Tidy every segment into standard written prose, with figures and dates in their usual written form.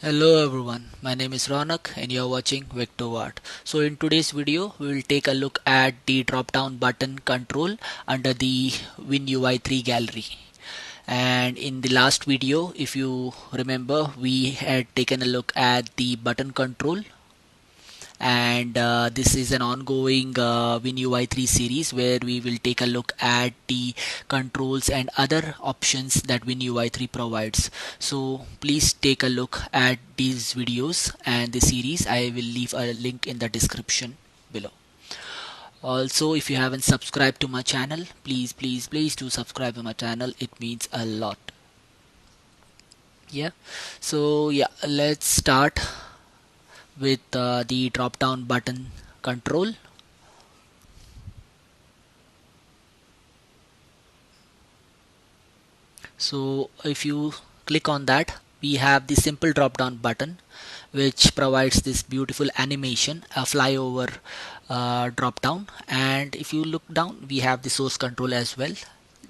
Hello everyone, my name is Ronak and you're watching VectoArt. So in today's video, we will take a look at the drop-down button control under the WinUI 3 gallery. And in the last video, if you remember, we had taken a look at the button control, and this is an ongoing WinUI 3 series where we will take a look at the controls and other options that WinUI 3 provides. So please take a look at these videos and the series. I will leave a link in the description below. Also, if you haven't subscribed to my channel, please do subscribe to my channel. It means a lot. Yeah, so yeah, let's start with the drop down button control. So if you click on that, we have the simple drop down button which provides this beautiful animation, a flyover drop down, and if you look down we have the source control as well,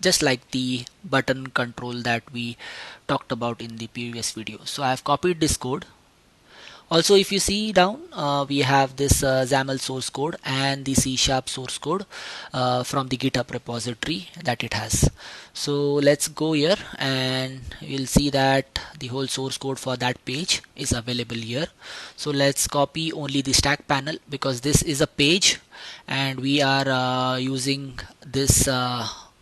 just like the button control that we talked about in the previous video. So I have copied this code. Also, if you see down, we have this XAML source code and the C# source code from the GitHub repository that it has. So let's go here and you'll see that the whole source code for that page is available here. So let's copy only the stack panel because this is a page and we are using this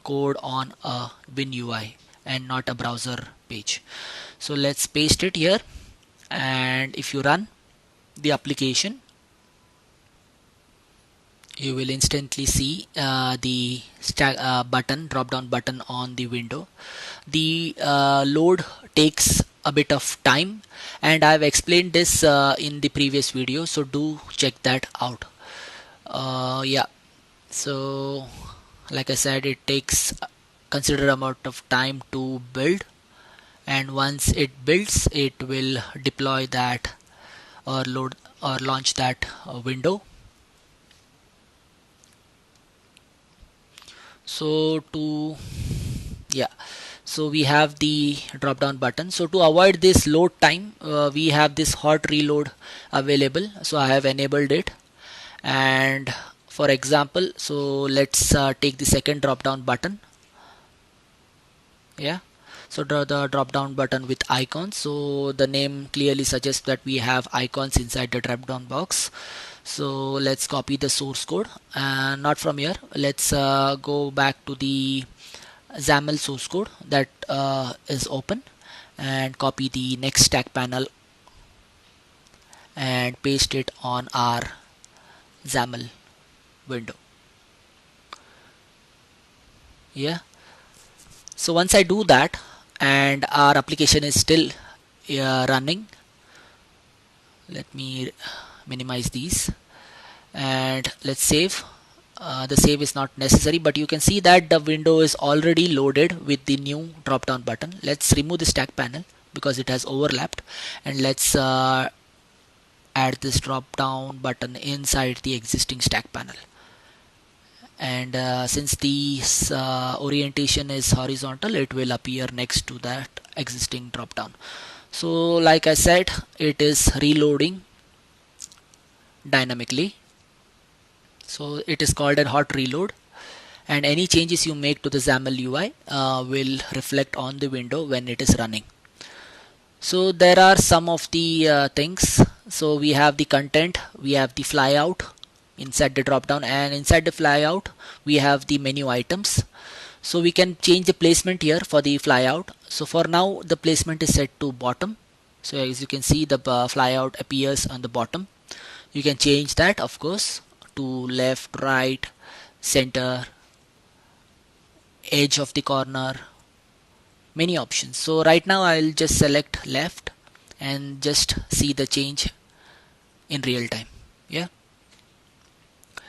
code on a WinUI and not a browser page. So let's paste it here, and if you run the application, you will instantly see the drop down button on the window. The load takes a bit of time, and I've explained this in the previous video, so do check that out. Yeah, so like I said, it takes a considerable amount of time to build, and once it builds it will deploy that or load or launch that window. So so we have the drop down button. So to avoid this load time, we have this hot reload available, so I have enabled it. And for example, so let's take the second drop down button. Yeah, so the drop down button with icons, so the name clearly suggests that we have icons inside the drop down box. So let's copy the source code, and not from here, let's go back to the XAML source code that is open, and copy the next stack panel and paste it on our XAML window. Yeah, so once I do that and our application is still running, let me minimize these and let's save. The save is not necessary, but you can see that the window is already loaded with the new drop down button. Let's remove the stack panel because it has overlapped, and let's add this drop down button inside the existing stack panel. And since the orientation is horizontal, it will appear next to that existing drop down. So like I said, it is reloading dynamically, so it is called a hot reload, and any changes you make to the XAML UI will reflect on the window when it is running. So there are some of the things. So we have the content, we have the flyout inside the drop down, and inside the flyout we have the menu items. So we can change the placement here for the flyout. So for now the placement is set to bottom, so as you can see the flyout appears on the bottom. You can change that, of course, to left, right, center, edge of the corner, many options. So right now I'll just select left and just see the change in real time. Yeah,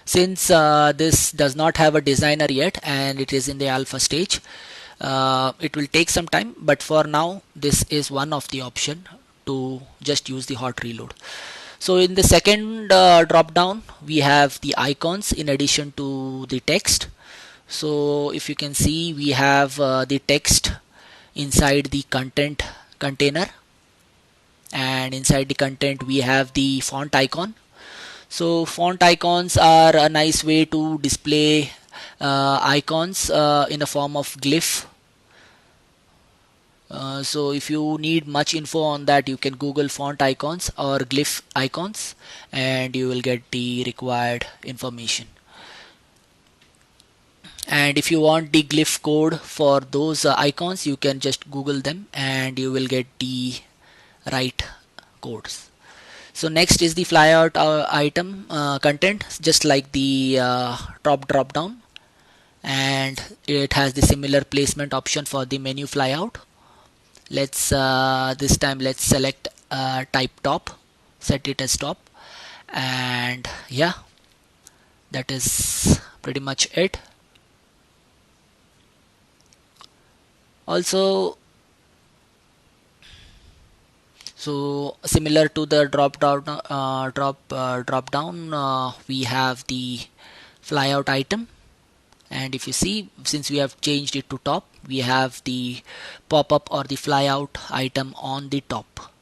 since this does not have a designer yet and it is in the alpha stage, it will take some time, but for now this is one of the option to just use the hot reload. So in the second drop down we have the icons in addition to the text. So if you can see, we have the text inside the content container, and inside the content we have the font icon. So font icons are a nice way to display icons in the form of glyph. So if you need much info on that, you can Google font icons or glyph icons and you will get the required information. And if you want the glyph code for those icons, you can just Google them and you will get the right codes. So next is the flyout item content, just like the drop down, and it has the similar placement option for the menu flyout. Let's this time let's select type top, set it as top, and yeah, that is pretty much it. Also, so similar to the drop down, we have the flyout item, and if you see, since we have changed it to top, we have the pop-up or the flyout item on the top.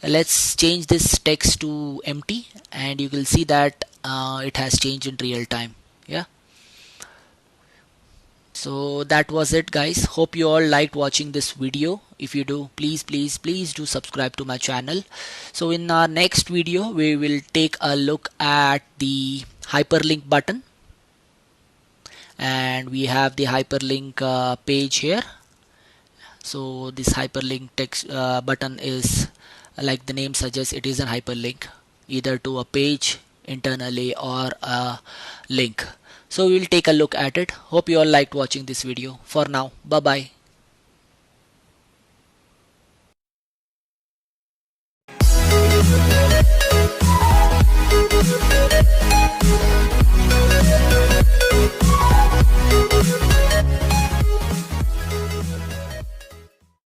Let's change this text to empty and you will see that it has changed in real time. Yeah, so that was it, guys. Hope you all liked watching this video. If you do, please do subscribe to my channel. So in our next video we will take a look at the hyperlink button, and we have the hyperlink page here. So this hyperlink text button is, like the name suggests, it is a hyperlink either to a page internally or a link. So we will take a look at it. Hope you all liked watching this video. For now, bye bye.